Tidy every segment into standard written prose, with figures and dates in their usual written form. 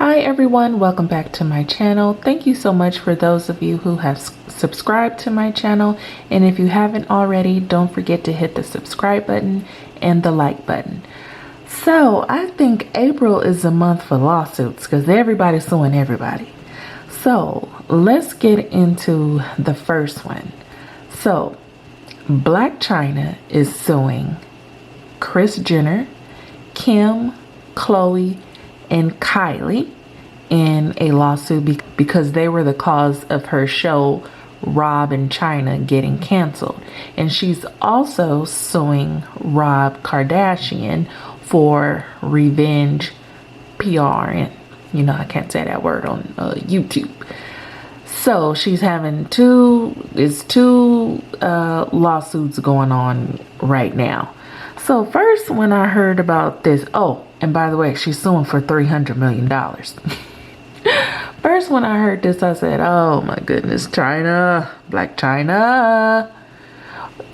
Hi everyone, welcome back to my channel. Thank you so much for those of you who have subscribed to my channel, and if you haven't already, don't forget to hit the subscribe button and the like button. So I think April is a month for lawsuits because everybody's suing everybody. So let's get into the first one. So Blac Chyna is suing Kris Jenner, Kim, Khloe, and Kylie in a lawsuit because they were the cause of her show Rob and Chyna getting canceled. And she's also suing Rob Kardashian for revenge PR. And you know, I can't say that word on YouTube. So she's having two lawsuits going on right now. So first, when I heard about this, oh, and by the way, she's suing for $300 million. First, when I heard this, I said, oh my goodness, Chyna, Blac Chyna.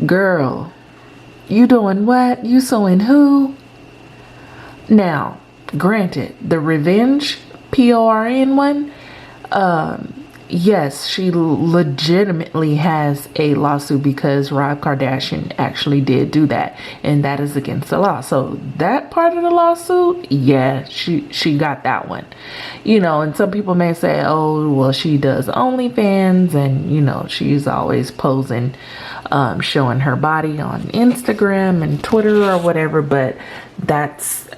Girl, you doing what? You suing who? Now, granted, the revenge PRN one, yes, she legitimately has a lawsuit because Rob Kardashian actually did do that, and that is against the law. So that part of the lawsuit, yeah, she got that one. You know, and some people may say, oh, well, she does OnlyFans, and you know, she's always posing, showing her body on Instagram and Twitter or whatever, but that's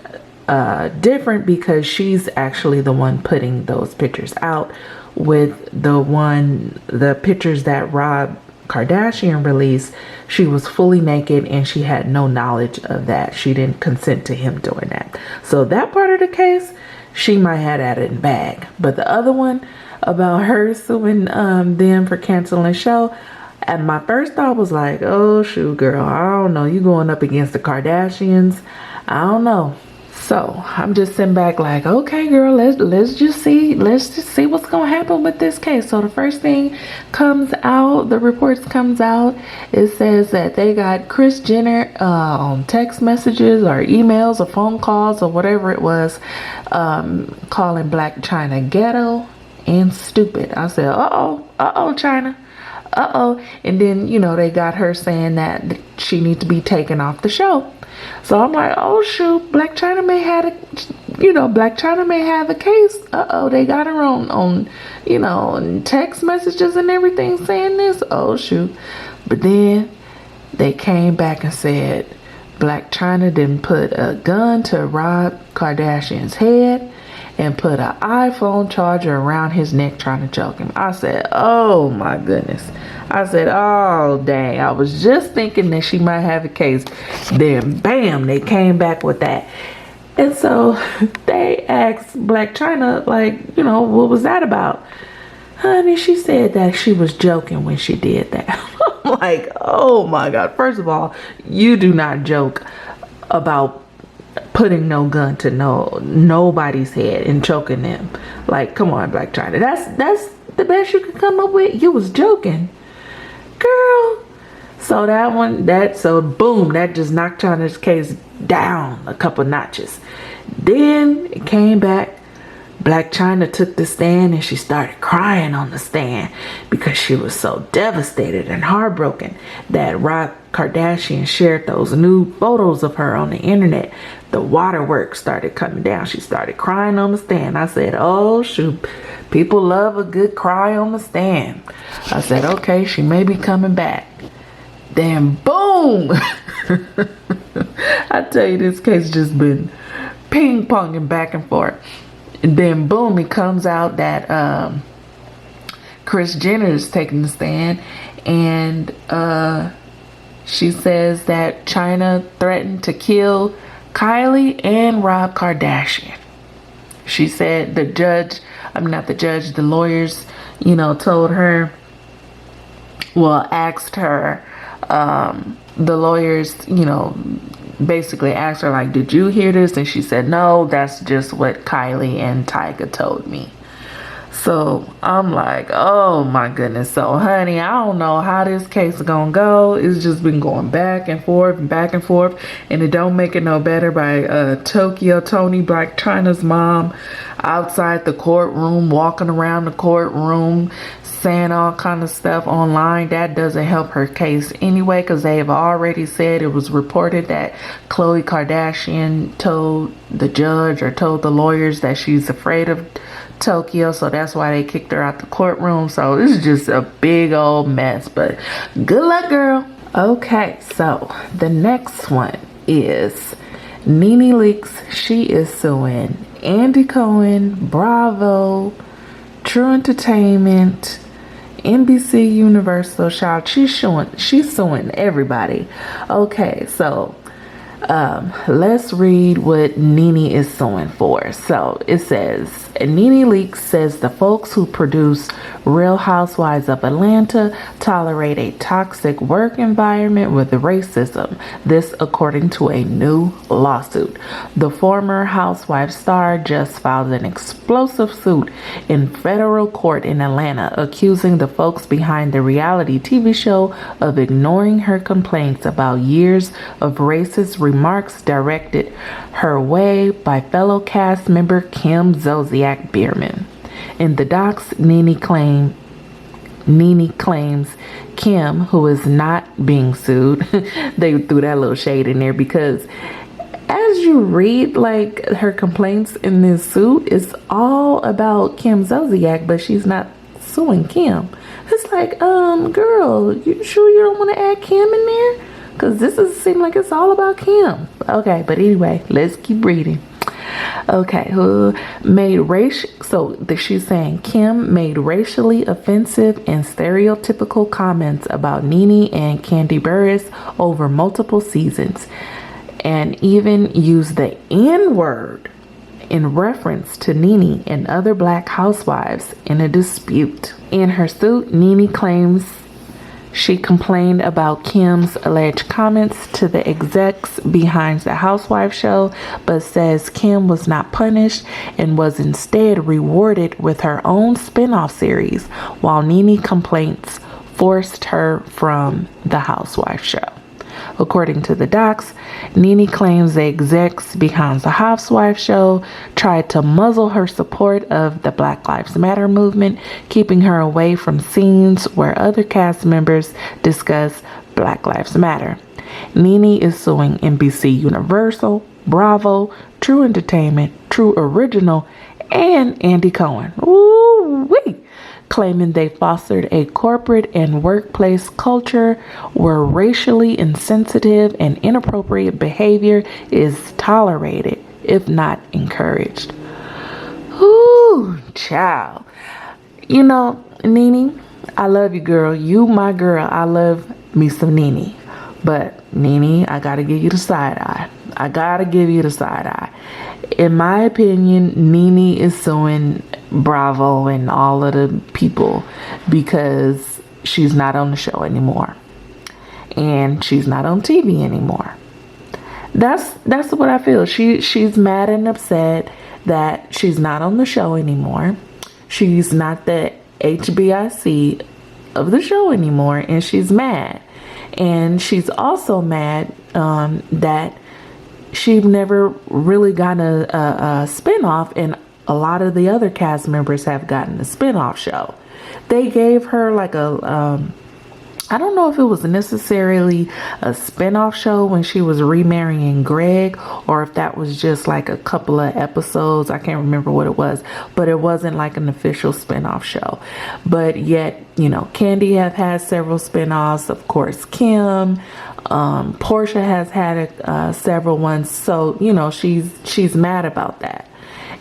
different because she's actually the one putting those pictures out. With the pictures that Rob Kardashian released, she was fully naked and she had no knowledge of that. She didn't consent to him doing that. So that part of the case, she might have that in the bag. But the other one about her suing them for canceling the show, and my first thought was like, oh shoot, girl, I don't know, you going up against the Kardashians, I don't know. So I'm just sitting back like, okay, girl, let's just see what's gonna happen with this case. So the first thing comes out, the reports comes out, it says that they got Kris Jenner on text messages or emails or phone calls or whatever it was, calling Blac Chyna ghetto and stupid. I said, uh-oh, Chyna. Uh-oh. And then, you know, they got her saying that she needs to be taken off the show. So I'm like, oh shoot, Blac Chyna may have a case. Uh-oh, they got her on you know, text messages and everything saying this. Oh shoot. But then they came back and said Blac Chyna didn't put a gun to Rob Kardashian's head and put an iPhone charger around his neck trying to choke him. I said, oh my goodness. I said, oh dang, I was just thinking that she might have a case. Then bam, they came back with that. And so they asked Blac Chyna, like, you know, what was that about? Honey, she said that she was joking when she did that. I'm like, oh my God. First of all, you do not joke about putting no gun to nobody's head and choking them. Like, come on, Blac Chyna. That's the best you could come up with. You was joking, girl. So so boom, that just knocked Chyna's case down a couple notches. Then it came back. Blac Chyna took the stand and she started crying on the stand because she was so devastated and heartbroken that Rob Kardashian shared those new photos of her on the internet. The waterworks started coming down. She started crying on the stand. I said, oh shoot, people love a good cry on the stand. I said, okay, she may be coming back. Then boom. I tell you, this case just been ping-ponging back and forth. And then boom, it comes out that Kris Jenner is taking the stand, and she says that Chyna threatened to kill Kylie and Rob Kardashian. She said the lawyers, you know, told her, well, asked her, the lawyers, you know, basically asked her, like, did you hear this? And she said, no, that's just what Kylie and Tyga told me. So I'm like, oh my goodness. So honey, I don't know how this case is gonna go. It's just been going back and forth and back and forth, and it don't make it no better by Tokyo Tony, Blac Chyna's mom. outside the courtroom, walking around the courtroom, saying all kind of stuff online. That doesn't help her case anyway, because they have already said, it was reported that Khloe Kardashian told the judge or told the lawyers that she's afraid of Tokyo, so that's why they kicked her out the courtroom. So it's just a big old mess, but good luck, girl. Okay, so the next one is Nene Leakes. She is suing Andy Cohen, Bravo, True Entertainment, NBC Universal. Child, she's suing everybody. Okay, so let's read what Nene is suing for. So it says, Nene Leakes says the folks who produce Real Housewives of Atlanta tolerate a toxic work environment with racism. This according to a new lawsuit. The former Housewives star just filed an explosive suit in federal court in Atlanta, accusing the folks behind the reality TV show of ignoring her complaints about years of racist remarks directed her way by fellow cast member Kim Zolciak Biermann. In the docs, Nene claims Kim, who is not being sued, they threw that little shade in there, because as you read like her complaints in this suit, it's all about Kim Zolciak, but she's not suing Kim. It's like, girl, you sure you don't want to add Kim in there? Because this doesn't seem like it's all about Kim. Okay, but anyway, let's keep reading. Okay, she's saying Kim made racially offensive and stereotypical comments about Nene and Kandi Burruss over multiple seasons, and even used the N-word in reference to Nene and other Black housewives in a dispute. In her suit, Nene claims she complained about Kim's alleged comments to the execs behind the Housewives show, but says Kim was not punished and was instead rewarded with her own spin-off series, while Nene complaints forced her from the Housewives show. According to the docs, Nene claims the execs behind the Housewives show tried to muzzle her support of the Black Lives Matter movement, keeping her away from scenes where other cast members discuss Black Lives Matter. Nene is suing NBC Universal, Bravo, True Entertainment, True Original, and Andy Cohen. Ooh-wee! Claiming they fostered a corporate and workplace culture where racially insensitive and inappropriate behavior is tolerated, if not encouraged. Ooh, child. You know, Nene, I love you, girl. You my girl. I love me some Nene. But, Nene, I gotta give you the side eye. In my opinion, Nene is suing Bravo and all of the people because she's not on the show anymore. And she's not on TV anymore. That's what I feel. She's mad and upset that she's not on the show anymore. She's not the HBIC of the show anymore, and she's mad. And she's also mad that she never really got a spinoff, and a lot of the other cast members have gotten a spinoff show. They gave her like I don't know if it was necessarily a spinoff show when she was remarrying Greg, or if that was just like a couple of episodes. I can't remember what it was, but it wasn't like an official spinoff show. But yet, you know, Kandi have had several spinoffs. Of course, Kim, Portia has had several ones. So, you know, she's mad about that.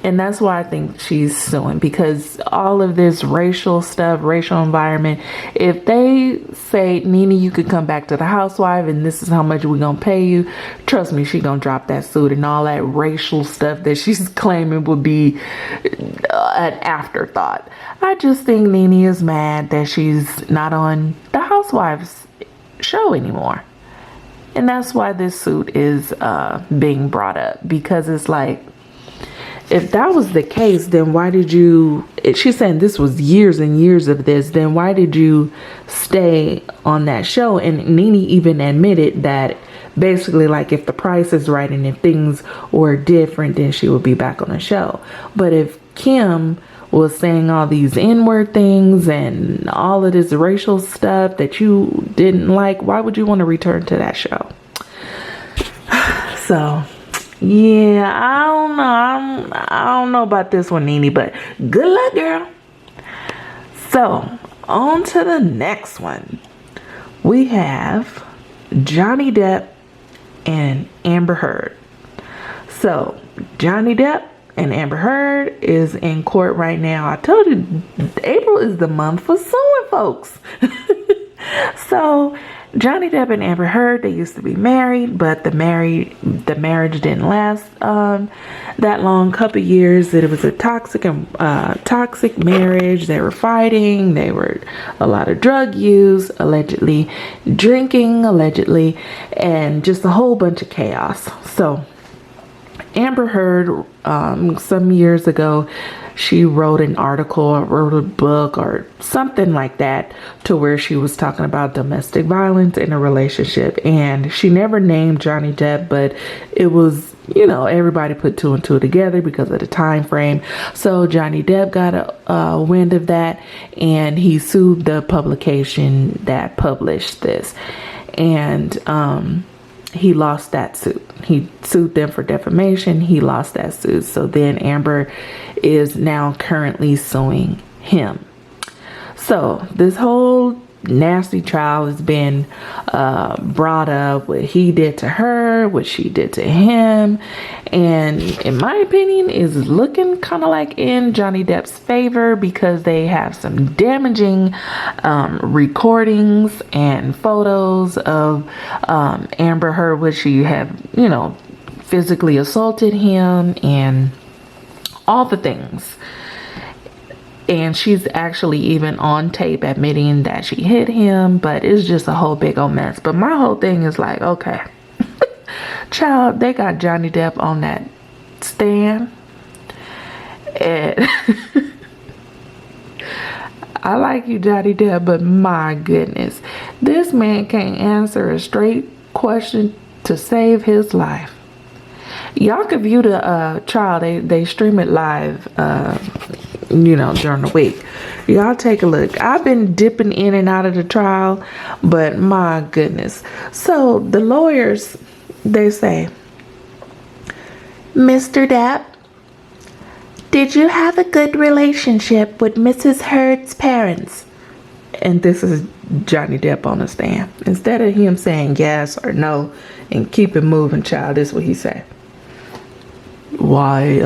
And that's why I think she's suing, because all of this racial stuff, racial environment, if they say, Nene, you could come back to the housewife and this is how much we're going to pay you, trust me, she's going to drop that suit, and all that racial stuff that she's claiming will be an afterthought. I just think Nene is mad that she's not on the Housewives show anymore. And that's why this suit is being brought up, because it's like, if that was the case, then why did you, she's saying this was years and years of this, then why did you stay on that show? And Nene even admitted that basically like if the price is right and if things were different, then she would be back on the show. But if Kim was saying all these N-word things and all of this racial stuff that you didn't like, why would you want to return to that show? So yeah, I don't know about this one, Nene, but good luck, girl. So on to the next one. We have Johnny Depp and Amber Heard. So Johnny Depp and Amber Heard is in court right now. I told you April is the month for suing folks. So Johnny Depp and Amber Heard, they used to be married, but the marriage didn't last that long, couple years. It was a toxic marriage. They were fighting. They were a lot of drug use, allegedly drinking, allegedly, and just a whole bunch of chaos. So Amber Heard, some years ago, she wrote an article or wrote a book or something like that to where she was talking about domestic violence in a relationship. And she never named Johnny Depp, but it was, you know, everybody put two and two together because of the time frame. So Johnny Depp got a wind of that, and he sued the publication that published this. And he lost that suit. He sued them for defamation. He lost that suit. So then Amber is now currently suing him. So this whole nasty trial has been brought up, what he did to her, what she did to him, and in my opinion is looking kind of like in Johnny Depp's favor, because they have some damaging recordings and photos of Amber Heard, which she have, you know, physically assaulted him and all the things. And she's actually even on tape admitting that she hit him, but it's just a whole big old mess. But my whole thing is like, okay, child, they got Johnny Depp on that stand. And I like you, Johnny Depp, but my goodness, this man can't answer a straight question to save his life. Y'all can view the trial. They stream it live, you know, during the week. Y'all take a look. I've been dipping in and out of the trial, but my goodness. So the lawyers, they say, Mr. Depp, did you have a good relationship with Mrs. Heard's parents? And this is Johnny Depp on the stand. Instead of him saying yes or no and keep it moving, child, this is what he said. Why,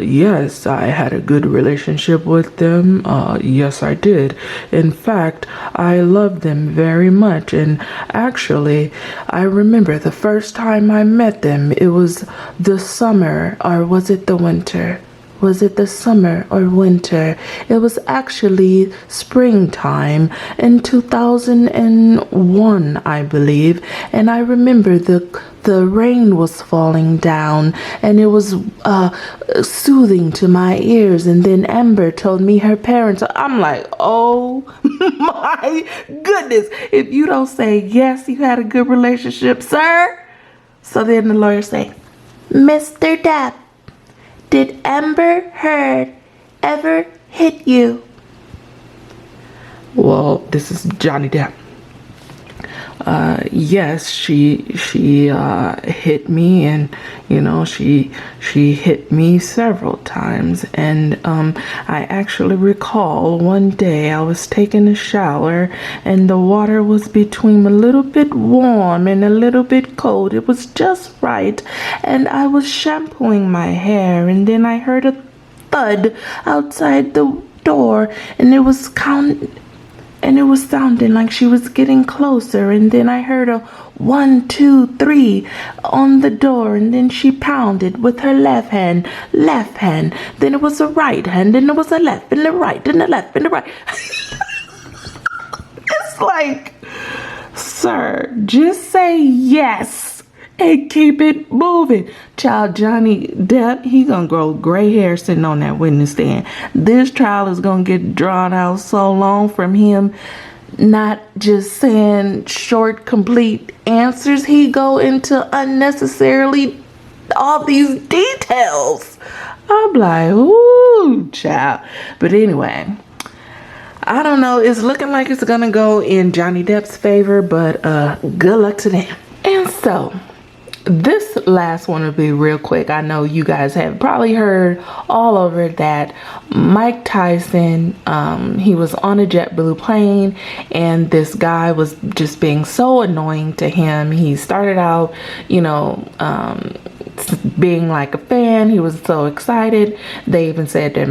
yes, I had a good relationship with them. Yes, I did. In fact, I loved them very much. And actually, I remember the first time I met them, it was the summer, or was it the winter? Was it the summer or winter? It was actually springtime in 2001, I believe. And I remember the rain was falling down, and it was soothing to my ears. And then Amber told me her parents. I'm like, oh my goodness. If you don't say yes, you had a good relationship, sir. So then the lawyer say, Mr. Depp, did Amber Heard ever hit you? Well, this is Johnny Depp. Yes, she hit me, and you know, she hit me several times. And I actually recall one day I was taking a shower, and the water was between a little bit warm and a little bit cold. It was just right, and I was shampooing my hair, and then I heard a thud outside the door, and it was sounding like she was getting closer. And then I heard a 1, 2, 3 on the door, and then she pounded with her left hand. Then it was a right hand, then it was a left and the right, and the left and the right. It's like, sir, just say yes and keep it moving. Child, Johnny Depp, he gonna grow gray hair sitting on that witness stand. This trial is gonna get drawn out so long from him. not just saying short, complete answers. He go into unnecessarily all these details. I'm like, ooh, child. But anyway, I don't know. It's looking like it's gonna go in Johnny Depp's favor, but good luck to them. And so this last one will be real quick. I know you guys have probably heard all over that Mike Tyson, he was on a JetBlue plane, and this guy was just being so annoying to him. He started out, you know, being like a fan. He was so excited. They even said that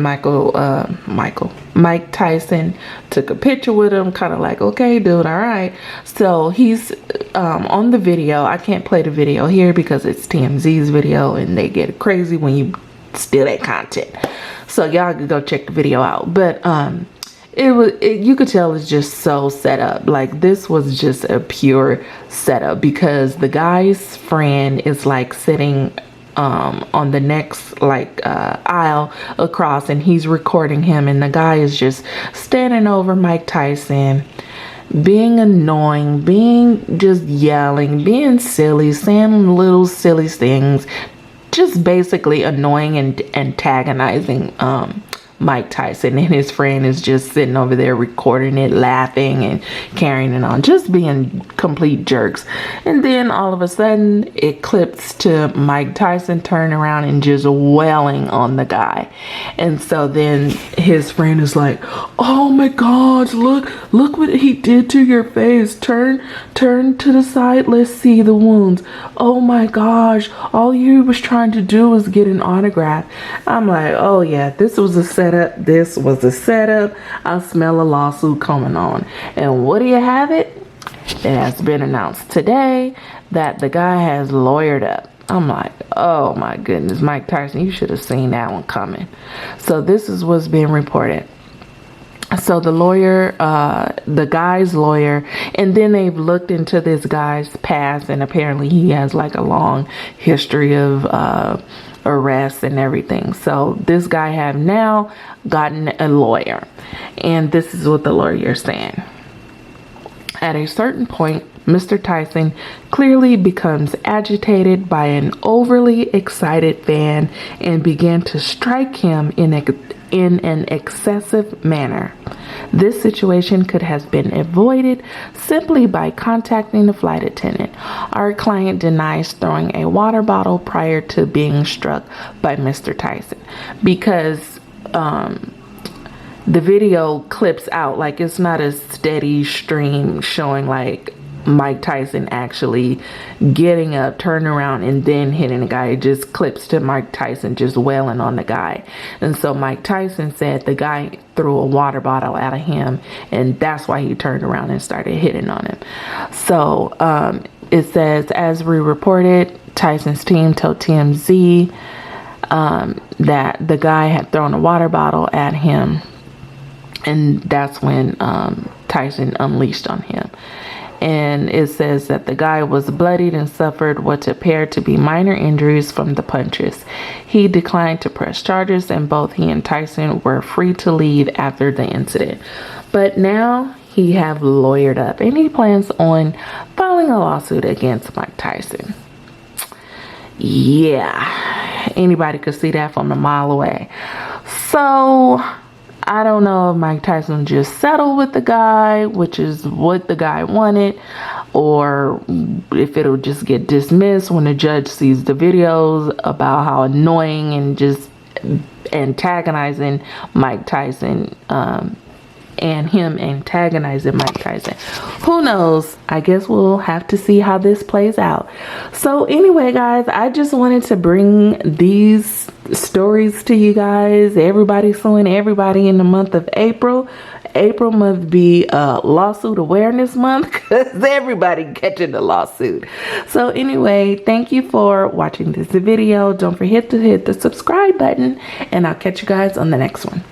Mike Tyson took a picture with him, kind of like, okay, dude, all right. So he's on the video. I can't play the video here because it's TMZ's video and they get crazy when you steal that content. So y'all can go check the video out. But you could tell it's just so set up. Like, this was just a pure setup because the guy's friend is like sitting on the next aisle across, and he's recording him, and the guy is just standing over Mike Tyson, being annoying, being just yelling, being silly, saying little silly things, just basically annoying and antagonizing Mike Tyson, and his friend is just sitting over there recording it, laughing and carrying it on, just being complete jerks. And then all of a sudden it clips to Mike Tyson turning around and just wailing on the guy. And so then his friend is like, oh my gosh, look what he did to your face. Turn to the side, let's see the wounds. Oh my gosh, all you was trying to do was get an autograph. I'm like, oh yeah, this was a setup. This was a setup. I smell a lawsuit coming on. And what do you have it? It has been announced today that the guy has lawyered up. I'm like, oh my goodness, Mike Tyson, you should have seen that one coming. So this is what's being reported. So the lawyer, the guy's lawyer, and then they've looked into this guy's past, and apparently he has like a long history of arrests and everything. So this guy have now gotten a lawyer, and this is what the lawyer is saying. At a certain point, Mr. Tyson clearly becomes agitated by an overly excited fan and began to strike him in an excessive manner. This situation could have been avoided simply by contacting the flight attendant. Our client denies throwing a water bottle prior to being struck by Mr. Tyson, because the video clips out, like it's not a steady stream showing like Mike Tyson actually getting up, turning around, and then hitting the guy. It just clips to Mike Tyson just wailing on the guy. And so Mike Tyson said the guy threw a water bottle at him, and that's why he turned around and started hitting on him. So it says, as we reported, Tyson's team told TMZ that the guy had thrown a water bottle at him, and that's when Tyson unleashed on him. And it says that the guy was bloodied and suffered what appeared to be minor injuries from the punches. He declined to press charges, and both he and Tyson were free to leave after the incident. But now he have lawyered up, and he plans on filing a lawsuit against Mike Tyson. Yeah, anybody could see that from a mile away. So I don't know if Mike Tyson just settled with the guy, which is what the guy wanted, or if it'll just get dismissed when the judge sees the videos about how annoying and just antagonizing Mike Tyson, and him antagonizing Mike Tyson. Who knows? I guess we'll have to see how this plays out. So anyway, guys, I just wanted to bring these stories to you guys. Everybody suing everybody in the month of April. April must be lawsuit awareness month, because everybody catching the lawsuit. So anyway, thank you for watching this video. Don't forget to hit the subscribe button, and I'll catch you guys on the next one.